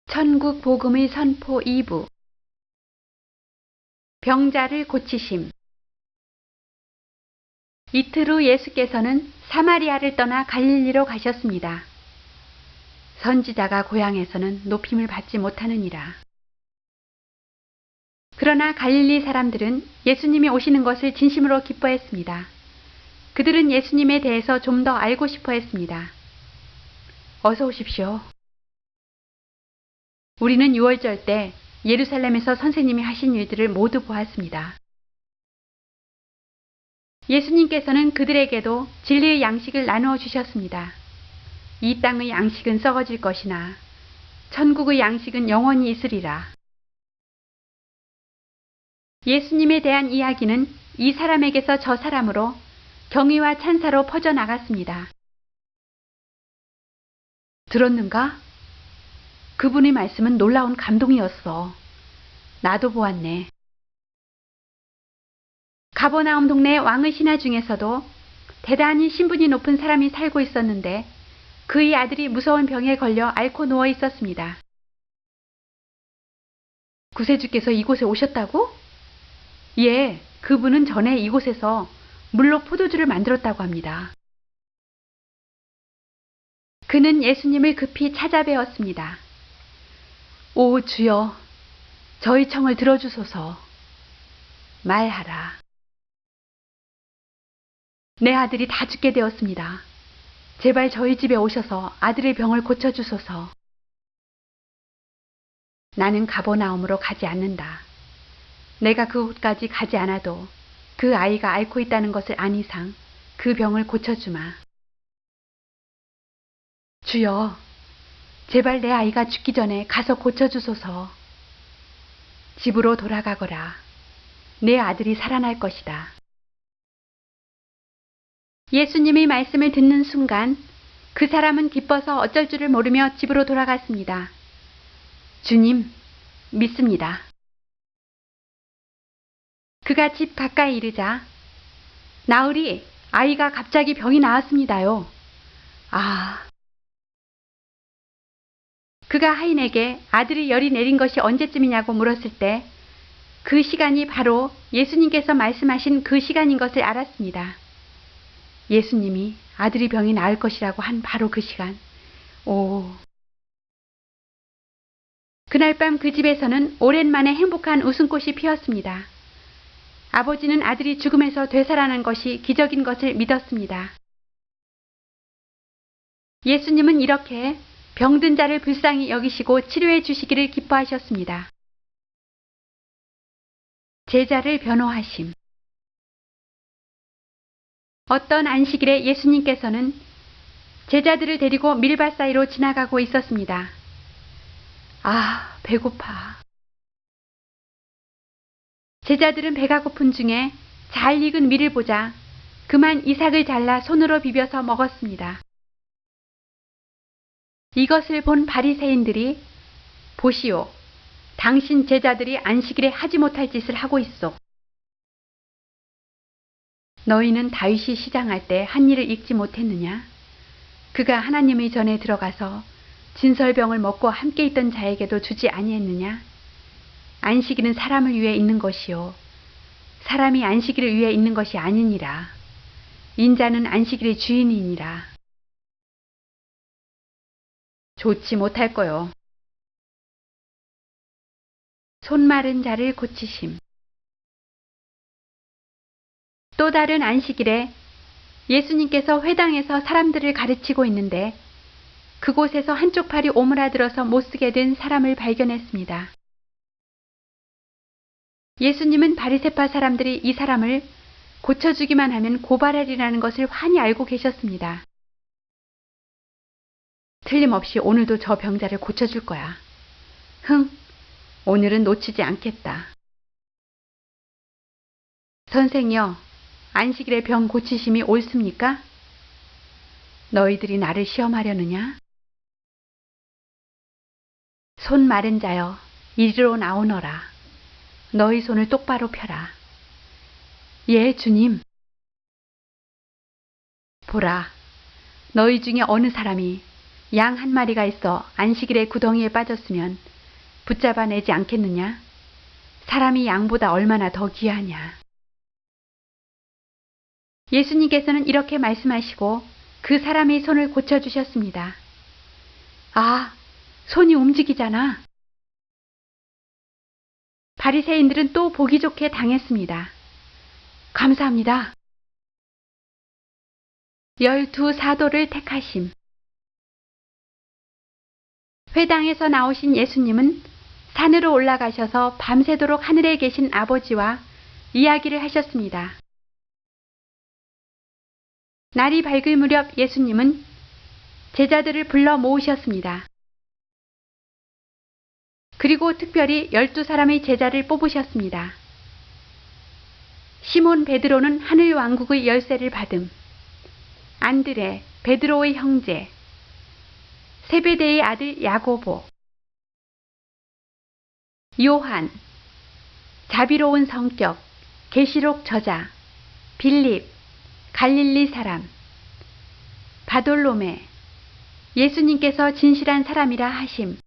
천국 복음의 선포 2부. 병자를 고치심. 이틀 후 예수께서는 사마리아를 떠나 갈릴리로 가셨습니다. 선지자가 고향에서는 높임을 받지 못하느니라. 그러나 갈릴리 사람들은 예수님이 오시는 것을 진심으로 기뻐했습니다. 그들은 예수님에 대해서 좀 더 알고 싶어 했습니다. 어서 오십시오. 우리는 유월절 때 예루살렘에서 선생님이 하신 일들을 모두 보았습니다. 예수님께서는 그들에게도 진리의 양식을 나누어 주셨습니다. 이 땅의 양식은 썩어질 것이나 천국의 양식은 영원히 있으리라. 예수님에 대한 이야기는 이 사람에게서 저 사람으로 경의와 찬사로 퍼져나갔습니다. 들었는가? 그분의 말씀은 놀라운 감동이었어. 나도 보았네. 가버나움 동네 왕의 신하 중에서도 대단히 신분이 높은 사람이 살고 있었는데 그의 아들이 무서운 병에 걸려 앓고 누워 있었습니다. 구세주께서 이곳에 오셨다고? 예, 그분은 전에 이곳에서 물로 포도주를 만들었다고 합니다. 그는 예수님을 급히 찾아뵈었습니다. 오 주여, 저희 청을 들어주소서. 말하라. 내 아들이 다 죽게 되었습니다. 제발 저희 집에 오셔서 아들의 병을 고쳐주소서. 나는 가버나움으로 가지 않는다. 내가 그곳까지 가지 않아도 그 아이가 앓고 있다는 것을 안 이상 그 병을 고쳐주마. 주여, 제발 내 아이가 죽기 전에 가서 고쳐주소서. 집으로 돌아가거라. 내 아들이 살아날 것이다. 예수님의 말씀을 듣는 순간 그 사람은 기뻐서 어쩔 줄을 모르며 집으로 돌아갔습니다. 주님, 믿습니다. 그가 집 가까이 이르자 나으리, 아이가 갑자기 병이 나았습니다요. 아. 그가 하인에게 아들이 열이 내린 것이 언제쯤이냐고 물었을 때 그 시간이 바로 예수님께서 말씀하신 그 시간인 것을 알았습니다. 예수님이 아들이 병이 나을 것이라고 한 바로 그 시간. 오. 그날 밤 그 집에서는 오랜만에 행복한 웃음꽃이 피었습니다. 아버지는 아들이 죽음에서 되살아난 것이 기적인 것을 믿었습니다. 예수님은 이렇게 병든 자를 불쌍히 여기시고 치료해 주시기를 기뻐하셨습니다. 제자를 변호하심. 어떤 안식일에 예수님께서는 제자들을 데리고 밀밭 사이로 지나가고 있었습니다. 아, 배고파. 제자들은 배가 고픈 중에 잘 익은 밀을 보자 그만 이삭을 잘라 손으로 비벼서 먹었습니다. 이것을 본 바리새인들이 보시오, 당신 제자들이 안식일에 하지 못할 짓을 하고 있어. 너희는 다윗이 시장할 때 한 일을 잊지 못했느냐? 그가 하나님의 전에 들어가서 진설병을 먹고 함께 있던 자에게도 주지 아니했느냐? 안식일은 사람을 위해 있는 것이요, 사람이 안식일을 위해 있는 것이 아니니라. 인자는 안식일의 주인이니라. 좋지 못할 거요. 손 마른 자를 고치심. 또 다른 안식일에 예수님께서 회당에서 사람들을 가르치고 있는데 그곳에서 한쪽 팔이 오므라들어서 못쓰게 된 사람을 발견했습니다. 예수님은 바리새파 사람들이 이 사람을 고쳐주기만 하면 고발하리라는 것을 환히 알고 계셨습니다. 틀림없이 오늘도 저 병자를 고쳐줄 거야. 흥, 오늘은 놓치지 않겠다. 선생이여, 안식일에 병 고치심이 옳습니까? 너희들이 나를 시험하려느냐? 손 마른 자여, 이리로 나오너라. 너희 손을 똑바로 펴라. 예, 주님. 보라, 너희 중에 어느 사람이 양 한 마리가 있어 안식일에 구덩이에 빠졌으면 붙잡아내지 않겠느냐? 사람이 양보다 얼마나 더 귀하냐. 예수님께서는 이렇게 말씀하시고 그 사람의 손을 고쳐주셨습니다. 아, 손이 움직이잖아. 바리새인들은 또 보기 좋게 당했습니다. 감사합니다. 12 사도를 택하심. 회당에서 나오신 예수님은 산으로 올라가셔서 밤새도록 하늘에 계신 아버지와 이야기를 하셨습니다. 날이 밝을 무렵 예수님은 제자들을 불러 모으셨습니다. 그리고 특별히 12사람의 제자를 뽑으셨습니다. 시몬 베드로는 하늘 왕국의 열쇠를 받음. 안드레, 베드로의 형제, 세베대의 아들 야고보, 요한, 자비로운 성격, 계시록 저자, 빌립, 갈릴리 사람, 바돌로메, 예수님께서 진실한 사람이라 하심,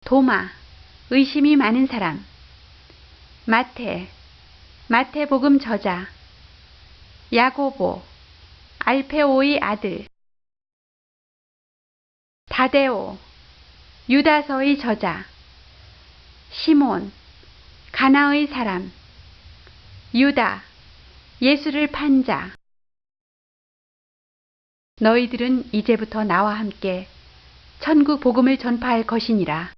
도마, 의심이 많은 사람, 마태복음 저자, 야고보, 알페오의 아들, 다데오, 유다서의 저자, 시몬, 가나의 사람, 유다, 예수를 판 자. 너희들은 이제부터 나와 함께 천국 복음을 전파할 것이니라.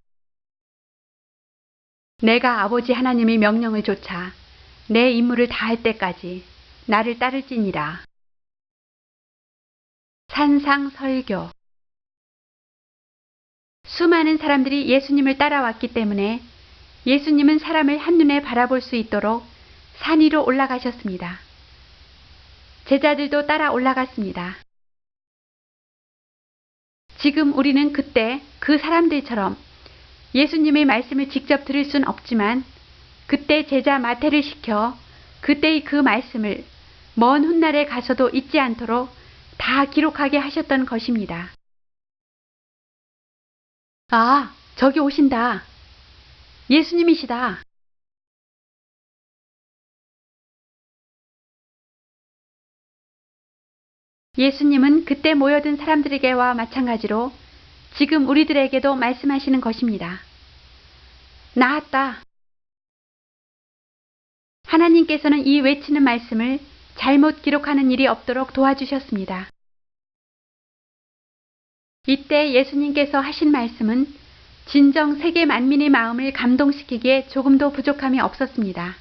내가 아버지 하나님의 명령을 좇아 내 임무를 다할 때까지 나를 따를지니라. 산상 설교. 수많은 사람들이 예수님을 따라왔기 때문에 예수님은 사람을 한눈에 바라볼 수 있도록 산 위로 올라가셨습니다. 제자들도 따라 올라갔습니다. 지금 우리는 그때 그 사람들처럼 예수님의 말씀을 직접 들을 순 없지만 그때 제자 마태를 시켜 그때의 그 말씀을 먼 훗날에 가서도 잊지 않도록 다 기록하게 하셨던 것입니다. 아, 저기 오신다. 예수님이시다. 예수님은 그때 모여든 사람들에게와 마찬가지로 지금 우리들에게도 말씀하시는 것입니다. 나았다. 하나님께서는 이 외치는 말씀을 잘못 기록하는 일이 없도록 도와주셨습니다. 이때 예수님께서 하신 말씀은 진정 세계 만민의 마음을 감동시키기에 조금도 부족함이 없었습니다.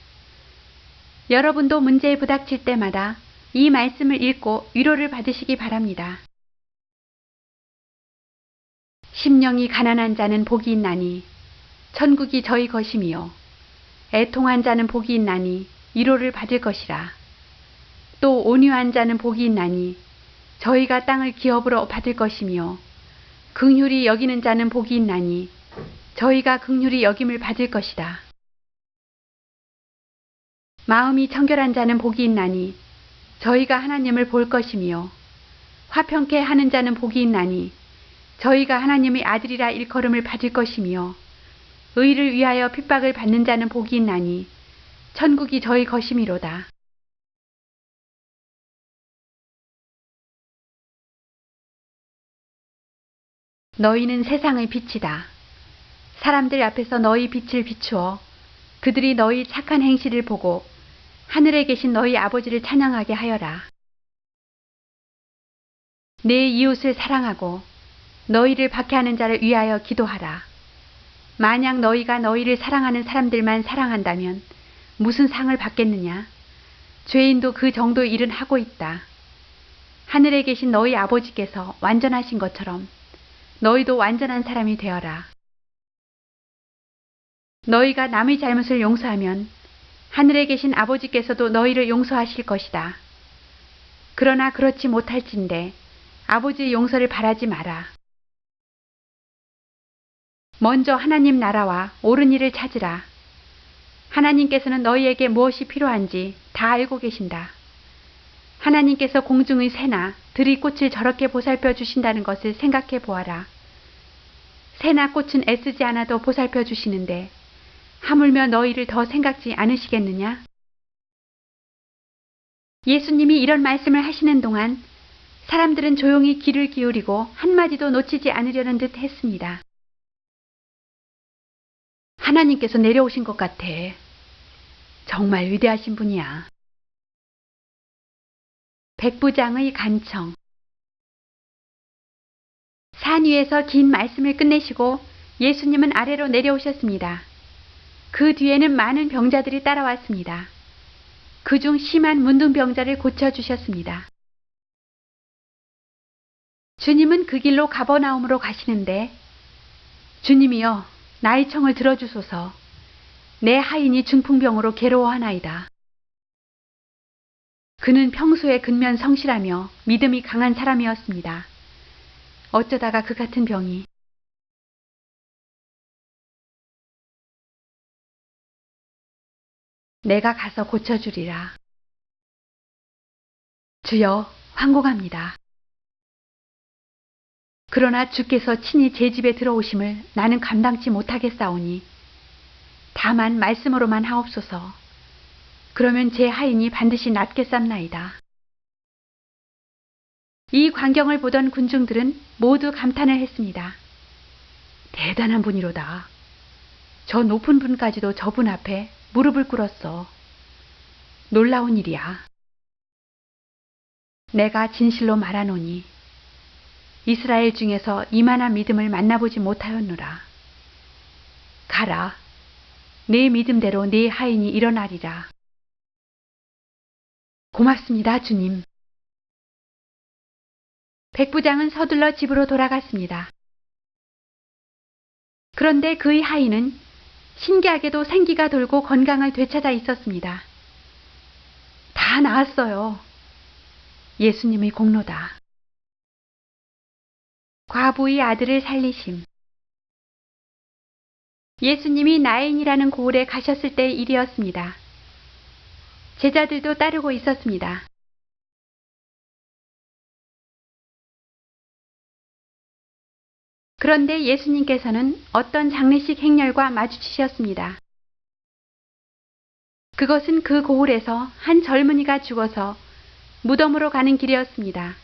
여러분도 문제에 부닥칠 때마다 이 말씀을 읽고 위로를 받으시기 바랍니다. 심령이 가난한 자는 복이 있나니 천국이 저희 것이며 애통한 자는 복이 있나니 위로를 받을 것이라. 또 온유한 자는 복이 있나니 저희가 땅을 기업으로 받을 것이며 긍휼히 여기는 자는 복이 있나니 저희가 긍휼히 여김을 받을 것이다. 마음이 청결한 자는 복이 있나니 저희가 하나님을 볼 것이며 화평케 하는 자는 복이 있나니 저희가 하나님의 아들이라 일컬음을 받을 것이며 의를 위하여 핍박을 받는 자는 복이 있나니 천국이 저희 것이미로다. 너희는 세상의 빛이다. 사람들 앞에서 너희 빛을 비추어 그들이 너희 착한 행실을 보고 하늘에 계신 너희 아버지를 찬양하게 하여라. 내 이웃을 사랑하고 너희를 박해하는 자를 위하여 기도하라. 만약 너희가 너희를 사랑하는 사람들만 사랑한다면 무슨 상을 받겠느냐? 죄인도 그 정도의 일은 하고 있다. 하늘에 계신 너희 아버지께서 완전하신 것처럼 너희도 완전한 사람이 되어라. 너희가 남의 잘못을 용서하면 하늘에 계신 아버지께서도 너희를 용서하실 것이다. 그러나 그렇지 못할진대 아버지의 용서를 바라지 마라. 먼저 하나님 나라와 옳은 일을 찾으라. 하나님께서는 너희에게 무엇이 필요한지 다 알고 계신다. 하나님께서 공중의 새나 들이꽃을 저렇게 보살펴 주신다는 것을 생각해 보아라. 새나 꽃은 애쓰지 않아도 보살펴 주시는데 하물며 너희를 더 생각지 않으시겠느냐? 예수님이 이런 말씀을 하시는 동안 사람들은 조용히 귀를 기울이고 한마디도 놓치지 않으려는 듯 했습니다. 하나님께서 내려오신 것 같아. 정말 위대하신 분이야. 백부장의 간청. 산 위에서 긴 말씀을 끝내시고 예수님은 아래로 내려오셨습니다. 그 뒤에는 많은 병자들이 따라왔습니다. 그중 심한 문둥병자를 고쳐주셨습니다. 주님은 그 길로 가버나움으로 가시는데, 주님이여 나의 청을 들어주소서. 내 하인이 중풍병으로 괴로워하나이다. 그는 평소에 근면 성실하며 믿음이 강한 사람이었습니다. 어쩌다가 그 같은 병이. 내가 가서 고쳐주리라. 주여, 황공합니다. 그러나 주께서 친히 제 집에 들어오심을 나는 감당치 못하겠사오니 다만 말씀으로만 하옵소서. 그러면 제 하인이 반드시 낫겠삼나이다. 이 광경을 보던 군중들은 모두 감탄을 했습니다. 대단한 분이로다. 저 높은 분까지도 저분 앞에 무릎을 꿇었어. 놀라운 일이야. 내가 진실로 말하노니 이스라엘 중에서 이만한 믿음을 만나보지 못하였노라. 가라. 네 믿음대로 네 하인이 일어나리라. 고맙습니다, 주님. 백부장은 서둘러 집으로 돌아갔습니다. 그런데 그의 하인은 신기하게도 생기가 돌고 건강을 되찾아 있었습니다. 다 나았어요. 예수님의 공로다. 과부의 아들을 살리심. 예수님이 나인이라는 고을에 가셨을 때의 일이었습니다. 제자들도 따르고 있었습니다. 그런데 예수님께서는 어떤 장례식 행렬과 마주치셨습니다. 그것은 그 고을에서 한 젊은이가 죽어서 무덤으로 가는 길이었습니다.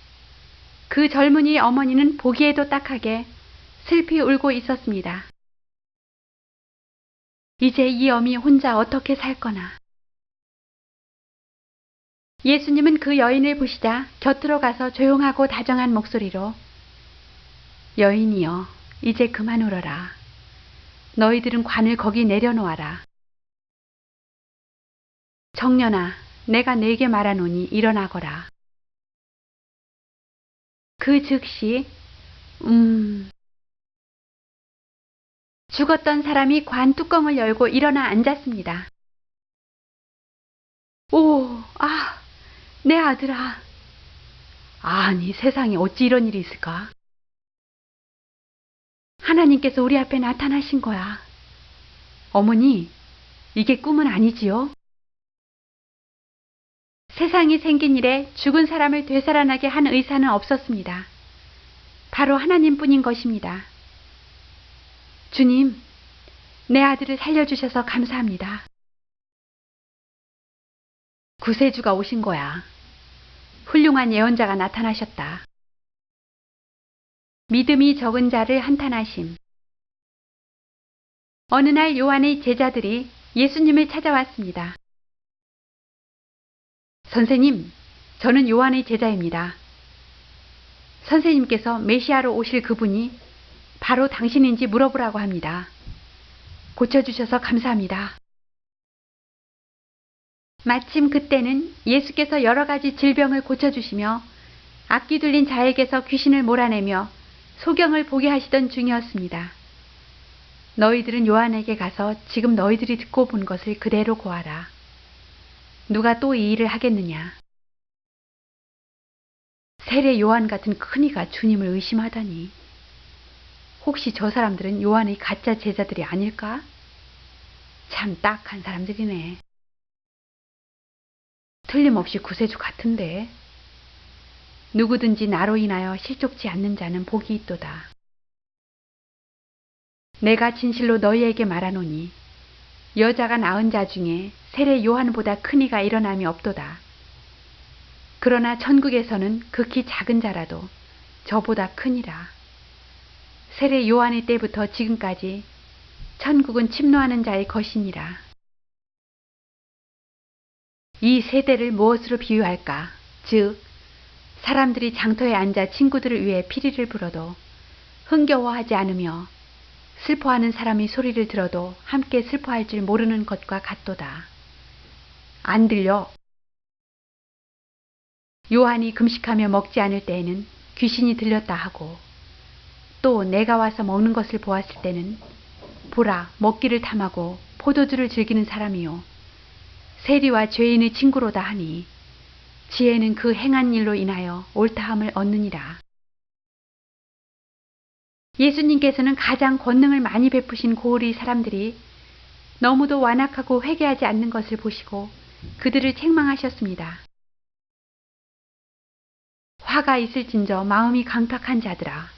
그 젊은이의 어머니는 보기에도 딱하게 슬피 울고 있었습니다. 이제 이 어미 혼자 어떻게 살 거나. 예수님은 그 여인을 보시자 곁으로 가서 조용하고 다정한 목소리로 여인이여, 이제 그만 울어라. 너희들은 관을 거기 내려놓아라. 청년아, 내가 네게 말하노니 일어나거라. 그 즉시 죽었던 사람이 관 뚜껑을 열고 일어나 앉았습니다. 오, 내 아들아. 아니, 세상에 어찌 이런 일이 있을까? 하나님께서 우리 앞에 나타나신 거야. 어머니, 이게 꿈은 아니지요? 세상이 생긴 일에 죽은 사람을 되살아나게 한 의사는 없었습니다. 바로 하나님뿐인 것입니다. 주님, 내 아들을 살려주셔서 감사합니다. 구세주가 오신 거야. 훌륭한 예언자가 나타나셨다. 믿음이 적은 자를 한탄하심. 어느 날 요한의 제자들이 예수님을 찾아왔습니다. 선생님, 저는 요한의 제자입니다. 선생님께서 메시아로 오실 그분이 바로 당신인지 물어보라고 합니다. 고쳐주셔서 감사합니다. 마침 그때는 예수께서 여러 가지 질병을 고쳐주시며 악귀 들린 자에게서 귀신을 몰아내며 소경을 보게 하시던 중이었습니다. 너희들은 요한에게 가서 지금 너희들이 듣고 본 것을 그대로 고하라. 누가 또 이 일을 하겠느냐? 세례 요한 같은 큰이가 주님을 의심하다니. 혹시 저 사람들은 요한의 가짜 제자들이 아닐까? 참 딱한 사람들이네. 틀림없이 구세주 같은데. 누구든지 나로 인하여 실족치 않는 자는 복이 있도다. 내가 진실로 너희에게 말하노니 여자가 낳은 자 중에 세례 요한보다 큰 이가 일어남이 없도다. 그러나 천국에서는 극히 작은 자라도 저보다 크니라. 세례 요한의 때부터 지금까지 천국은 침노하는 자의 것이니라. 이 세대를 무엇으로 비유할까? 즉 사람들이 장터에 앉아 친구들을 위해 피리를 불어도 흥겨워하지 않으며 슬퍼하는 사람이 소리를 들어도 함께 슬퍼할 줄 모르는 것과 같도다. 안 들려? 요한이 금식하며 먹지 않을 때에는 귀신이 들렸다 하고, 또 내가 와서 먹는 것을 보았을 때는 보라, 먹기를 탐하고 포도주를 즐기는 사람이요 세리와 죄인의 친구로다 하니 지혜는 그 행한 일로 인하여 옳다함을 얻느니라. 예수님께서는 가장 권능을 많이 베푸신 고을의 사람들이 너무도 완악하고 회개하지 않는 것을 보시고 그들을 책망하셨습니다. 화가 있을진저 마음이 강팍한 자들아,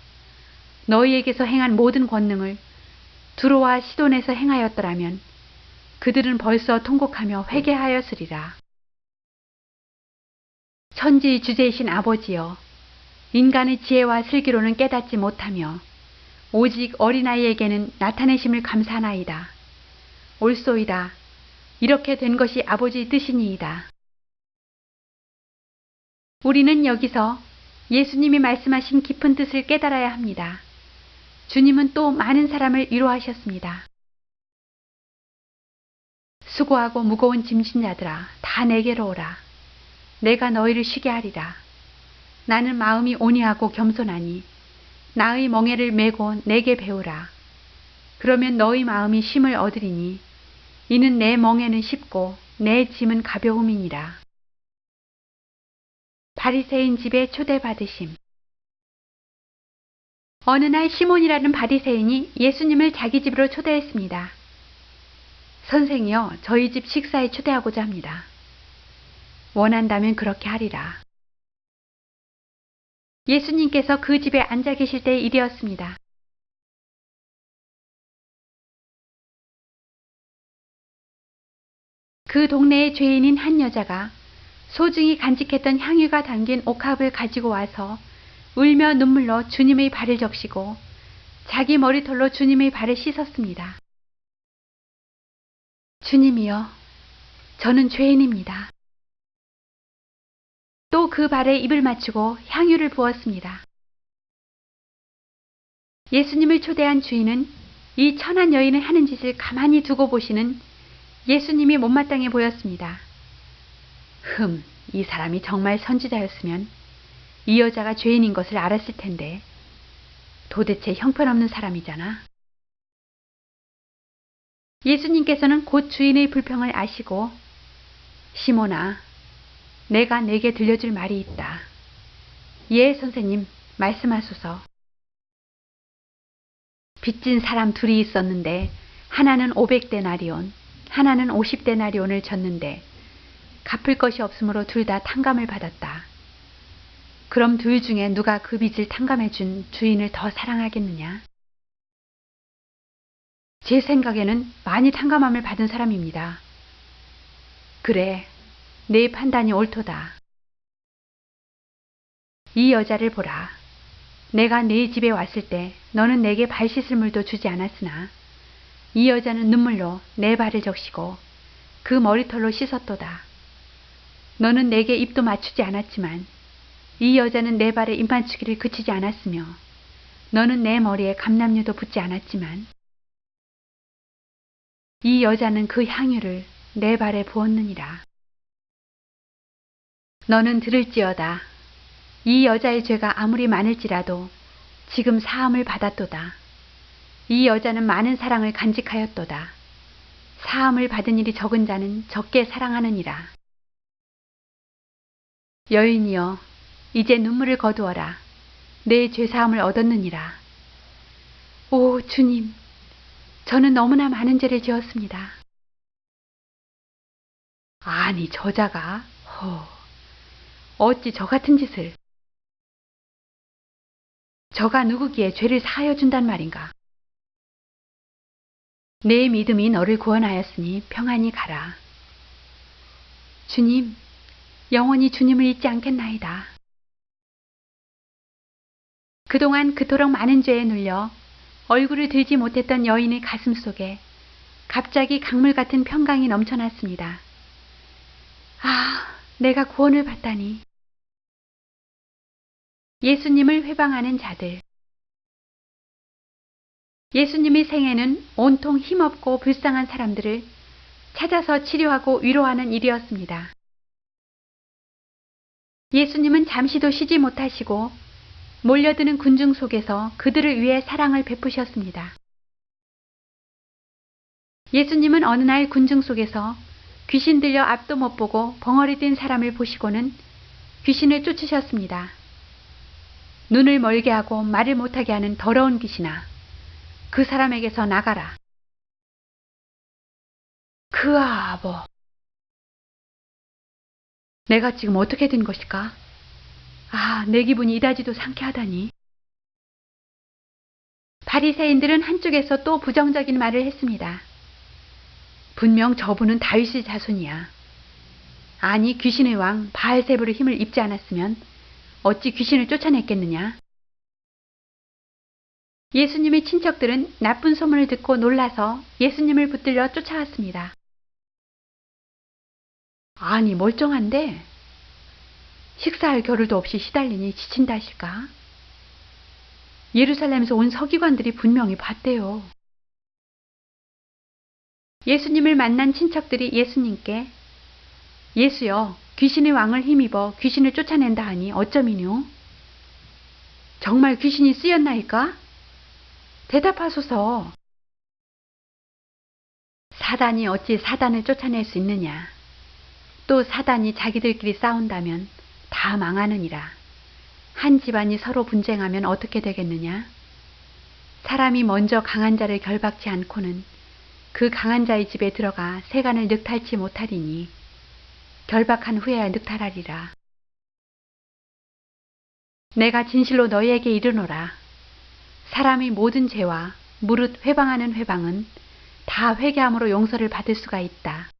너희에게서 행한 모든 권능을 두로와 시돈에서 행하였더라면 그들은 벌써 통곡하며 회개하였으리라. 천지의 주제이신 아버지여, 인간의 지혜와 슬기로는 깨닫지 못하며 오직 어린아이에게는 나타내심을 감사하나이다. 옳소이다. 이렇게 된 것이 아버지의 뜻이니이다. 우리는 여기서 예수님이 말씀하신 깊은 뜻을 깨달아야 합니다. 주님은 또 많은 사람을 위로하셨습니다. 수고하고 무거운 짐진 자들아, 다 내게로 오라. 내가 너희를 쉬게 하리라. 나는 마음이 온유하고 겸손하니 나의 멍에를 메고 내게 배우라. 그러면 너희 마음이 쉼을 얻으리니 이는 내 멍에는 쉽고 내 짐은 가벼움이니라. 바리새인 집에 초대받으심. 어느 날 시몬이라는 바리새인이 예수님을 자기 집으로 초대했습니다. 선생이여, 저희 집 식사에 초대하고자 합니다. 원한다면 그렇게 하리라. 예수님께서 그 집에 앉아 계실 때의 일이었습니다. 그 동네의 죄인인 한 여자가 소중히 간직했던 향유가 담긴 옥합을 가지고 와서 울며 눈물로 주님의 발을 적시고 자기 머리털로 주님의 발을 씻었습니다. 주님이여, 저는 죄인입니다. 또 그 발에 입을 맞추고 향유를 부었습니다. 예수님을 초대한 주인은 이 천한 여인을 하는 짓을 가만히 두고 보시는 예수님이 못마땅해 보였습니다. 이 사람이 정말 선지자였으면 이 여자가 죄인인 것을 알았을 텐데 도대체 형편없는 사람이잖아. 예수님께서는 곧 주인의 불평을 아시고, 시몬아, 내가 내게 들려줄 말이 있다. 예, 선생님, 말씀하소서. 빚진 사람 둘이 있었는데 하나는 500데나리온, 하나는 50데나리온을 졌는데 갚을 것이 없으므로 둘 다 탕감을 받았다. 그럼 둘 중에 누가 그 빚을 탕감해 준 주인을 더 사랑하겠느냐? 제 생각에는 많이 탕감함을 받은 사람입니다. 그래, 내 판단이 옳도다. 이 여자를 보라. 내가 네 집에 왔을 때 너는 내게 발 씻을 물도 주지 않았으나 이 여자는 눈물로 내 발을 적시고 그 머리털로 씻었도다. 너는 내게 입도 맞추지 않았지만 이 여자는 내 발에 입 맞추기를 그치지 않았으며 너는 내 머리에 감람류도 붓지 않았지만 이 여자는 그 향유를 내 발에 부었느니라. 너는 들을지어다. 이 여자의 죄가 아무리 많을지라도 지금 사함을 받았도다. 이 여자는 많은 사랑을 간직하였도다. 사함을 받은 일이 적은 자는 적게 사랑하느니라. 여인이여, 이제 눈물을 거두어라. 내 죄사함을 얻었느니라. 오 주님, 저는 너무나 많은 죄를 지었습니다. 아니 저자가 어찌 저 같은 짓을. 저가 누구기에 죄를 사하여 준단 말인가? 내 믿음이 너를 구원하였으니 평안히 가라. 주님, 영원히 주님을 잊지 않겠나이다. 그동안 그토록 많은 죄에 눌려 얼굴을 들지 못했던 여인의 가슴 속에 갑자기 강물 같은 평강이 넘쳐났습니다. 아, 내가 구원을 받다니. 예수님을 회방하는 자들. 예수님의 생애는 온통 힘없고 불쌍한 사람들을 찾아서 치료하고 위로하는 일이었습니다. 예수님은 잠시도 쉬지 못하시고 몰려드는 군중 속에서 그들을 위해 사랑을 베푸셨습니다. 예수님은 어느 날 군중 속에서 귀신 들려 앞도 못 보고 벙어리 뛴 사람을 보시고는 귀신을 쫓으셨습니다. 눈을 멀게 하고 말을 못하게 하는 더러운 귀신아, 그 사람에게서 나가라. 그 아버, 내가 지금 어떻게 된 것일까? 아, 내 기분이 이다지도 상쾌하다니. 바리새인들은 한쪽에서 또 부정적인 말을 했습니다. 분명 저분은 다윗의 자손이야. 아니, 귀신의 왕 바알세불의 힘을 입지 않았으면 어찌 귀신을 쫓아냈겠느냐? 예수님의 친척들은 나쁜 소문을 듣고 놀라서 예수님을 붙들려 쫓아왔습니다. 아니, 멀쩡한데 식사할 겨를도 없이 시달리니 지친다 하실까? 예루살렘에서 온 서기관들이 분명히 봤대요. 예수님을 만난 친척들이 예수님께 예수여, 귀신의 왕을 힘입어 귀신을 쫓아낸다 하니 어쩌미뇨? 정말 귀신이 쓰였나이까? 대답하소서. 사단이 어찌 사단을 쫓아낼 수 있느냐? 또 사단이 자기들끼리 싸운다면 다 망하느니라. 한 집안이 서로 분쟁하면 어떻게 되겠느냐? 사람이 먼저 강한 자를 결박치 않고는 그 강한 자의 집에 들어가 세간을 늑탈치 못하리니 결박한 후에야 늑탈하리라. 내가 진실로 너희에게 이르노라. 사람이 모든 죄와 무릇 회방하는 회방은 다 회개함으로 용서를 받을 수가 있다.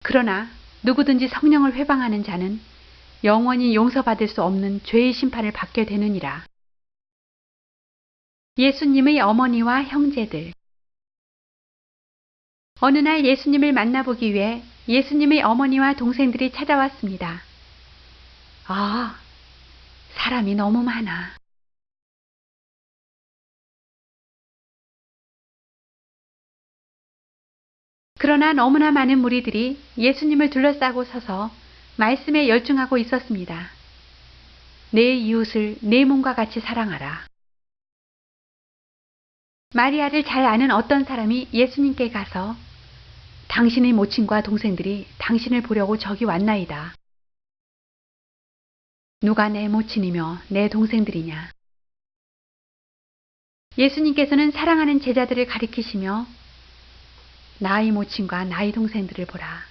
그러나 누구든지 성령을 회방하는 자는 영원히 용서받을 수 없는 죄의 심판을 받게 되느니라. 예수님의 어머니와 형제들. 어느 날 예수님을 만나보기 위해 예수님의 어머니와 동생들이 찾아왔습니다. 아, 사람이 너무 많아. 그러나 너무나 많은 무리들이 예수님을 둘러싸고 서서 말씀에 열중하고 있었습니다. 내 이웃을 내 몸과 같이 사랑하라. 마리아를 잘 아는 어떤 사람이 예수님께 가서 당신의 모친과 동생들이 당신을 보려고 저기 왔나이다. 누가 내 모친이며 내 동생들이냐? 예수님께서는 사랑하는 제자들을 가리키시며 나의 모친과 나의 동생들을 보라.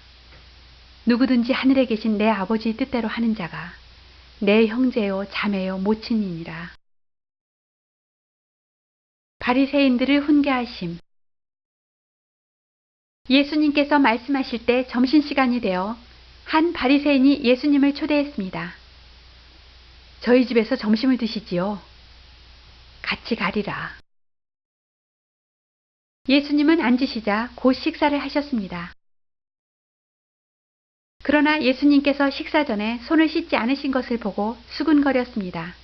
누구든지 하늘에 계신 내 아버지의 뜻대로 하는 자가 내 형제요 자매요 모친이니라. 바리새인들을 훈계하심. 예수님께서 말씀하실 때 점심시간이 되어 한 바리새인이 예수님을 초대했습니다. 저희 집에서 점심을 드시지요. 같이 가리라. 예수님은 앉으시자 곧 식사를 하셨습니다. 그러나 예수님께서 식사 전에 손을 씻지 않으신 것을 보고 수군거렸습니다.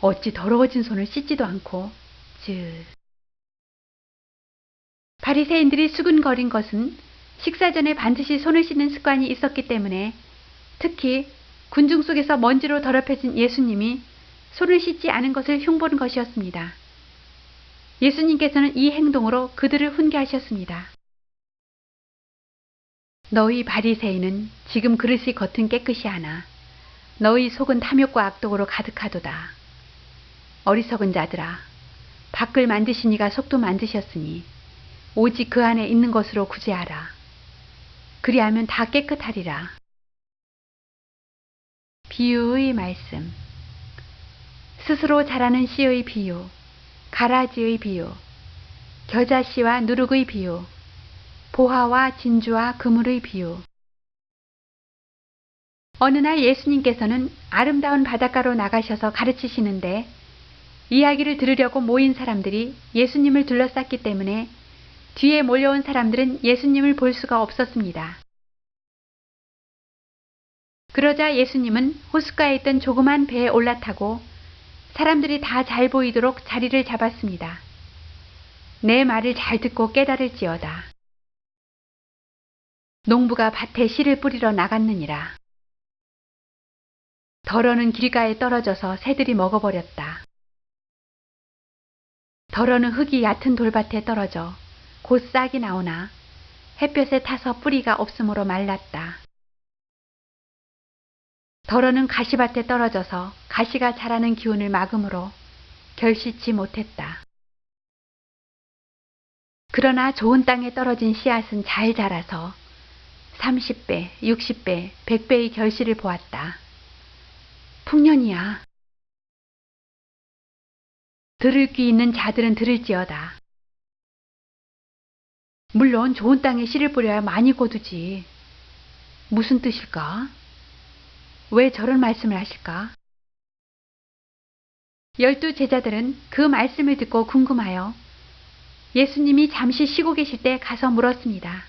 어찌 더러워진 손을 씻지도 않고 바리새인들이 수군거린 것은 식사 전에 반드시 손을 씻는 습관이 있었기 때문에 특히 군중 속에서 먼지로 더럽혀진 예수님이 손을 씻지 않은 것을 흉보는 것이었습니다. 예수님께서는 이 행동으로 그들을 훈계하셨습니다. 너희 바리새인은 지금 그릇이 겉은 깨끗이 하나 너희 속은 탐욕과 악독으로 가득하도다. 어리석은 자들아, 밖을 만드시니가 속도 만드셨으니 오직 그 안에 있는 것으로 구제하라. 그리하면 다 깨끗하리라. 비유의 말씀. 스스로 자라는 씨의 비유, 가라지의 비유, 겨자씨와 누룩의 비유, 보화와 진주와 그물의 비유. 어느 날 예수님께서는 아름다운 바닷가로 나가셔서 가르치시는데 이야기를 들으려고 모인 사람들이 예수님을 둘러쌌기 때문에 뒤에 몰려온 사람들은 예수님을 볼 수가 없었습니다. 그러자 예수님은 호숫가에 있던 조그만 배에 올라타고 사람들이 다 잘 보이도록 자리를 잡았습니다. 내 말을 잘 듣고 깨달을지어다. 농부가 밭에 씨를 뿌리러 나갔느니라. 덜어는 길가에 떨어져서 새들이 먹어버렸다. 덜어는 흙이 얕은 돌밭에 떨어져 곧 싹이 나오나 햇볕에 타서 뿌리가 없으므로 말랐다. 덜어는 가시밭에 떨어져서 가시가 자라는 기운을 막음으로 결실치 못했다. 그러나 좋은 땅에 떨어진 씨앗은 잘 자라서 30배, 60배, 100배의 결실을 보았다. 풍년이야. 들을 귀 있는 자들은 들을지어다. 물론 좋은 땅에 씨를 뿌려야 많이 거두지. 무슨 뜻일까? 왜 저런 말씀을 하실까? 12 제자들은 그 말씀을 듣고 궁금하여 예수님이 잠시 쉬고 계실 때 가서 물었습니다.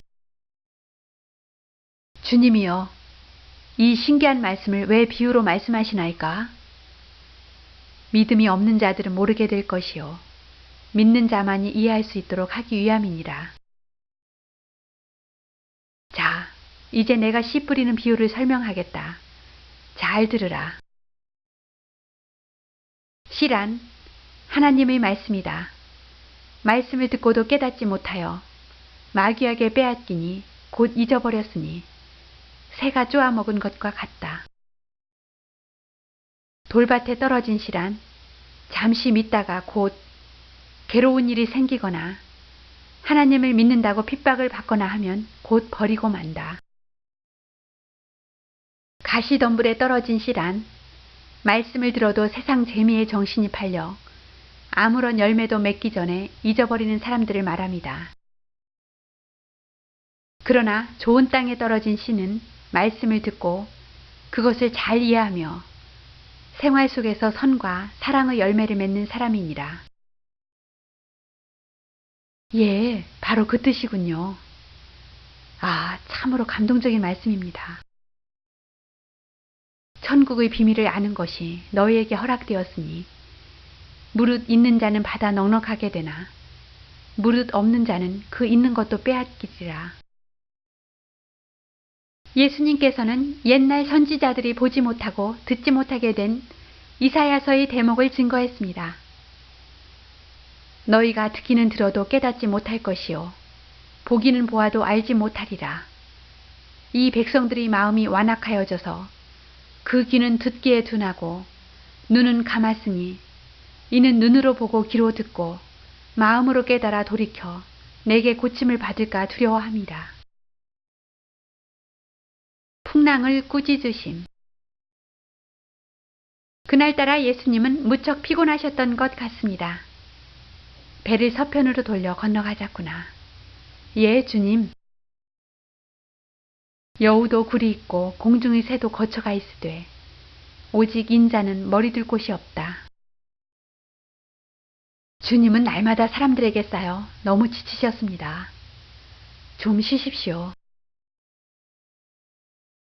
주님이여, 이 신기한 말씀을 왜 비유로 말씀하시나이까? 믿음이 없는 자들은 모르게 될 것이요 믿는 자만이 이해할 수 있도록 하기 위함이니라. 자, 이제 내가 씨 뿌리는 비유를 설명하겠다. 잘 들으라. 씨란 하나님의 말씀이다. 말씀을 듣고도 깨닫지 못하여 마귀에게 빼앗기니 곧 잊어버렸으니 새가 쪼아먹은 것과 같다. 돌밭에 떨어진 씨란 잠시 믿다가 곧 괴로운 일이 생기거나 하나님을 믿는다고 핍박을 받거나 하면 곧 버리고 만다. 가시덤불에 떨어진 씨란 말씀을 들어도 세상 재미에 정신이 팔려 아무런 열매도 맺기 전에 잊어버리는 사람들을 말합니다. 그러나 좋은 땅에 떨어진 씨는 말씀을 듣고 그것을 잘 이해하며 생활 속에서 선과 사랑의 열매를 맺는 사람이니라. 예, 바로 그 뜻이군요. 아, 참으로 감동적인 말씀입니다. 천국의 비밀을 아는 것이 너희에게 허락되었으니 무릇 있는 자는 받아 넉넉하게 되나 무릇 없는 자는 그 있는 것도 빼앗기리라. 예수님께서는 옛날 선지자들이 보지 못하고 듣지 못하게 된 이사야서의 대목을 증거했습니다. 너희가 듣기는 들어도 깨닫지 못할 것이요 보기는 보아도 알지 못하리라. 이 백성들의 마음이 완악하여져서 그 귀는 듣기에 둔하고 눈은 감았으니 이는 눈으로 보고 귀로 듣고 마음으로 깨달아 돌이켜 내게 고침을 받을까 두려워함이라. 풍랑을 꾸짖으심. 그날따라 예수님은 무척 피곤하셨던 것 같습니다. 배를 서편으로 돌려 건너가자꾸나. 예, 주님. 여우도 굴이 있고 공중의 새도 거처가 있으되 오직 인자는 머리 둘 곳이 없다. 주님은 날마다 사람들에게 쌓여 너무 지치셨습니다. 좀 쉬십시오.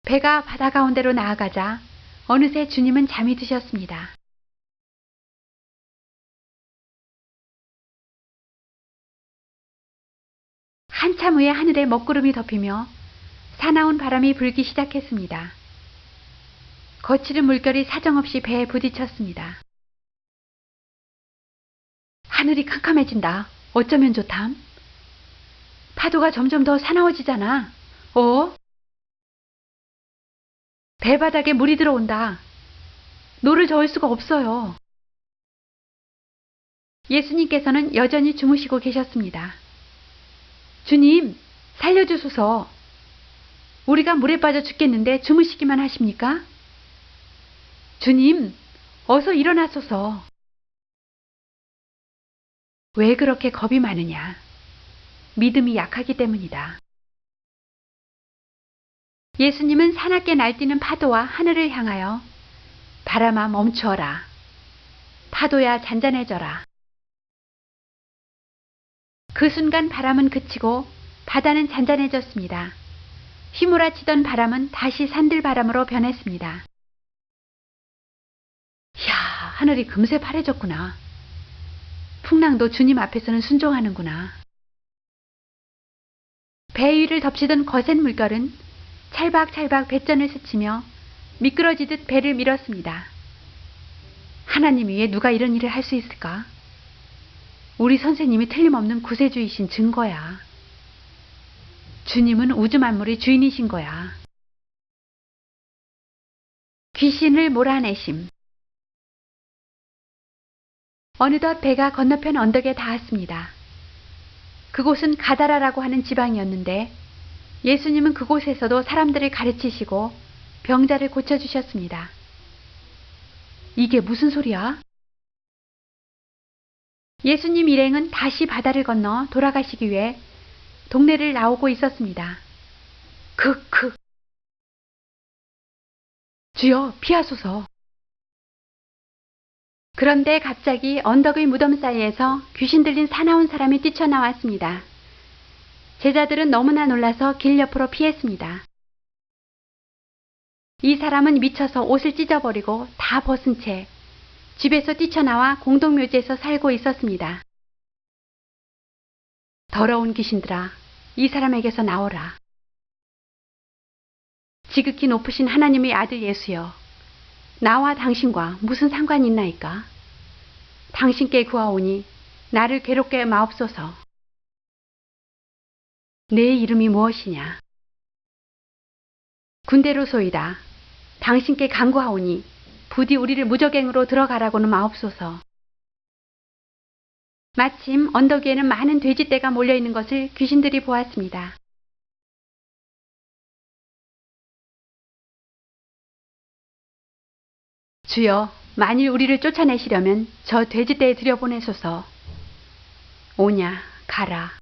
배가 바다 가운데로 나아가자 어느새 주님은 잠이 드셨습니다. 한참 후에 하늘에 먹구름이 덮이며 사나운 바람이 불기 시작했습니다. 거칠은 물결이 사정없이 배에 부딪혔습니다. 하늘이 캄캄해진다. 어쩌면 좋담? 파도가 점점 더 사나워지잖아. 배바닥에 물이 들어온다. 노를 저을 수가 없어요. 예수님께서는 여전히 주무시고 계셨습니다. 주님, 살려주소서. 우리가 물에 빠져 죽겠는데 주무시기만 하십니까? 주님, 어서 일어나소서. 왜 그렇게 겁이 많으냐? 믿음이 약하기 때문이다. 예수님은 사납게 날뛰는 파도와 하늘을 향하여 바람아 멈추어라. 파도야 잔잔해져라. 그 순간 바람은 그치고 바다는 잔잔해졌습니다. 휘몰아치던 바람은 다시 산들바람으로 변했습니다. 이야, 하늘이 금세 파래졌구나. 풍랑도 주님 앞에서는 순종하는구나. 배 위를 덮치던 거센 물결은 찰박찰박 뱃전을 스치며 미끄러지듯 배를 밀었습니다. 하나님 위에 누가 이런 일을 할 수 있을까? 우리 선생님이 틀림없는 구세주이신 증거야. 주님은 우주 만물의 주인이신 거야. 귀신을 몰아내심. 어느덧 배가 건너편 언덕에 닿았습니다. 그곳은 가다라라고 하는 지방이었는데 예수님은 그곳에서도 사람들을 가르치시고 병자를 고쳐주셨습니다. 이게 무슨 소리야? 예수님 일행은 다시 바다를 건너 돌아가시기 위해 동네를 나오고 있었습니다. 크크. 주여, 피하소서. 그런데 갑자기 언덕의 무덤 사이에서 귀신 들린 사나운 사람이 뛰쳐나왔습니다. 제자들은 너무나 놀라서 길 옆으로 피했습니다. 이 사람은 미쳐서 옷을 찢어버리고 다 벗은 채 집에서 뛰쳐나와 공동묘지에서 살고 있었습니다. 더러운 귀신들아, 이 사람에게서 나오라. 지극히 높으신 하나님의 아들 예수여, 나와 당신과 무슨 상관이 있나이까? 당신께 구하오니 나를 괴롭게 마옵소서. 내 이름이 무엇이냐? 군대로소이다. 당신께 간구하오니 부디 우리를 무적행으로 들어가라고는 마옵소서. 마침 언덕 위에는 많은 돼지떼가 몰려있는 것을 귀신들이 보았습니다. 주여, 만일 우리를 쫓아내시려면 저 돼지떼에 들여보내소서. 오냐, 가라.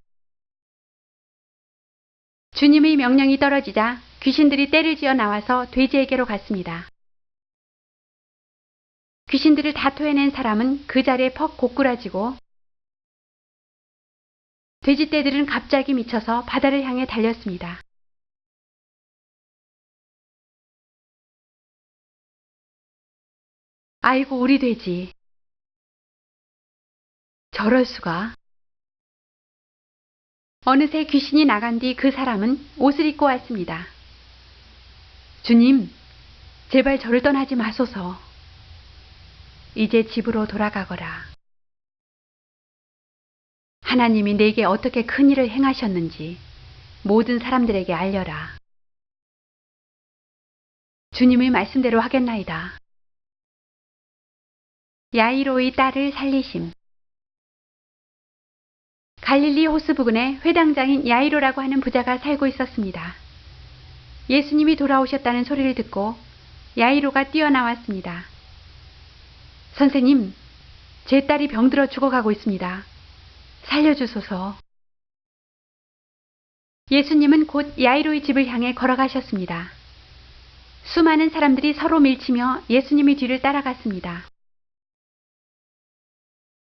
주님의 명령이 떨어지자 귀신들이 떼를 지어 나와서 돼지에게로 갔습니다. 귀신들을 다 토해낸 사람은 그 자리에 퍽 고꾸라지고 돼지떼들은 갑자기 미쳐서 바다를 향해 달렸습니다. 아이고, 우리 돼지. 저럴 수가. 어느새 귀신이 나간 뒤 그 사람은 옷을 입고 왔습니다. 주님, 제발 저를 떠나지 마소서. 이제 집으로 돌아가거라. 하나님이 내게 어떻게 큰 일을 행하셨는지 모든 사람들에게 알려라. 주님의 말씀대로 하겠나이다. 야이로의 딸을 살리심. 갈릴리 호수 부근에 회당장인 야이로라고 하는 부자가 살고 있었습니다. 예수님이 돌아오셨다는 소리를 듣고 야이로가 뛰어나왔습니다. 선생님, 제 딸이 병들어 죽어가고 있습니다. 살려주소서. 예수님은 곧 야이로의 집을 향해 걸어가셨습니다. 수많은 사람들이 서로 밀치며 예수님의 뒤를 따라갔습니다.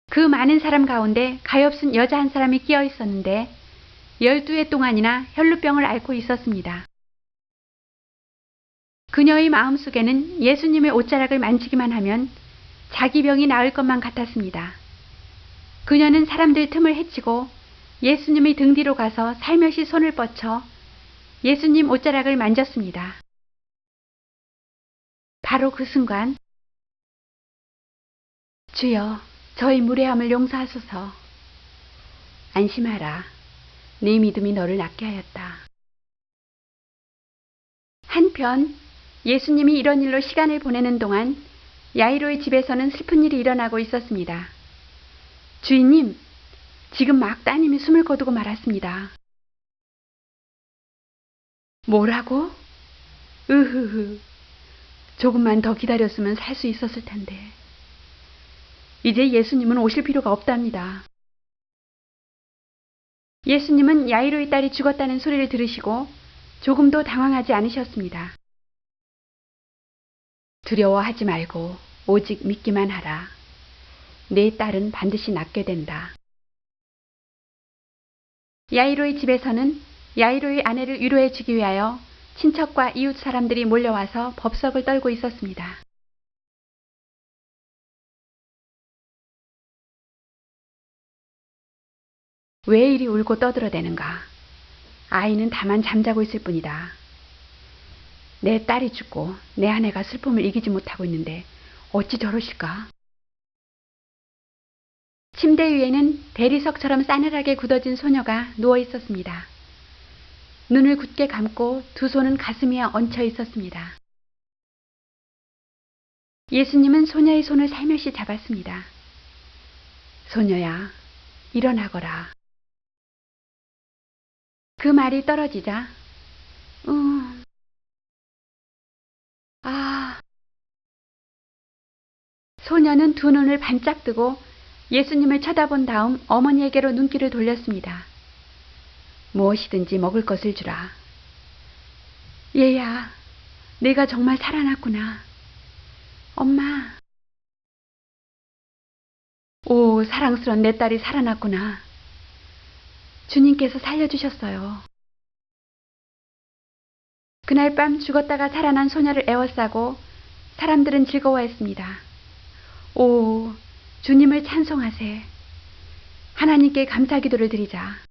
그 많은 사람 가운데 가엾은 여자 한 사람이 끼어 있었는데 12해 동안이나 혈루병을 앓고 있었습니다. 그녀의 마음속에는 예수님의 옷자락을 만지기만 하면 자기 병이 나을 것만 같았습니다. 그녀는 사람들 틈을 헤치고 예수님의 등 뒤로 가서 살며시 손을 뻗쳐 예수님 옷자락을 만졌습니다. 바로 그 순간, 주여, 저희 무례함을 용서하소서. 안심하라. 네 믿음이 너를 낫게 하였다. 한편 예수님이 이런 일로 시간을 보내는 동안 야이로의 집에서는 슬픈 일이 일어나고 있었습니다. 주인님, 지금 막 따님이 숨을 거두고 말았습니다. 뭐라고? 으흐흐. 조금만 더 기다렸으면 살 수 있었을 텐데. 이제 예수님은 오실 필요가 없답니다. 예수님은 야이로의 딸이 죽었다는 소리를 들으시고 조금도 당황하지 않으셨습니다. 두려워하지 말고 오직 믿기만 하라. 내 딸은 반드시 낫게 된다. 야이로의 집에서는 야이로의 아내를 위로해 주기 위하여 친척과 이웃 사람들이 몰려와서 법석을 떨고 있었습니다. 왜 이리 울고 떠들어대는가? 아이는 다만 잠자고 있을 뿐이다. 내 딸이 죽고 내 아내가 슬픔을 이기지 못하고 있는데 어찌 저러실까? 침대 위에는 대리석처럼 싸늘하게 굳어진 소녀가 누워 있었습니다. 눈을 굳게 감고 두 손은 가슴 위에 얹혀 있었습니다. 예수님은 소녀의 손을 살며시 잡았습니다. 소녀야, 일어나거라. 그 말이 떨어지자, 아. 소녀는 두 눈을 반짝 뜨고 예수님을 쳐다본 다음 어머니에게로 눈길을 돌렸습니다. 무엇이든지 먹을 것을 주라. 얘야, 내가 정말 살아났구나. 엄마. 오, 사랑스런 내 딸이 살아났구나. 주님께서 살려주셨어요. 그날 밤 죽었다가 살아난 소녀를 애워싸고 사람들은 즐거워했습니다. 오, 주님을 찬송하세. 하나님께 감사기도를 드리자.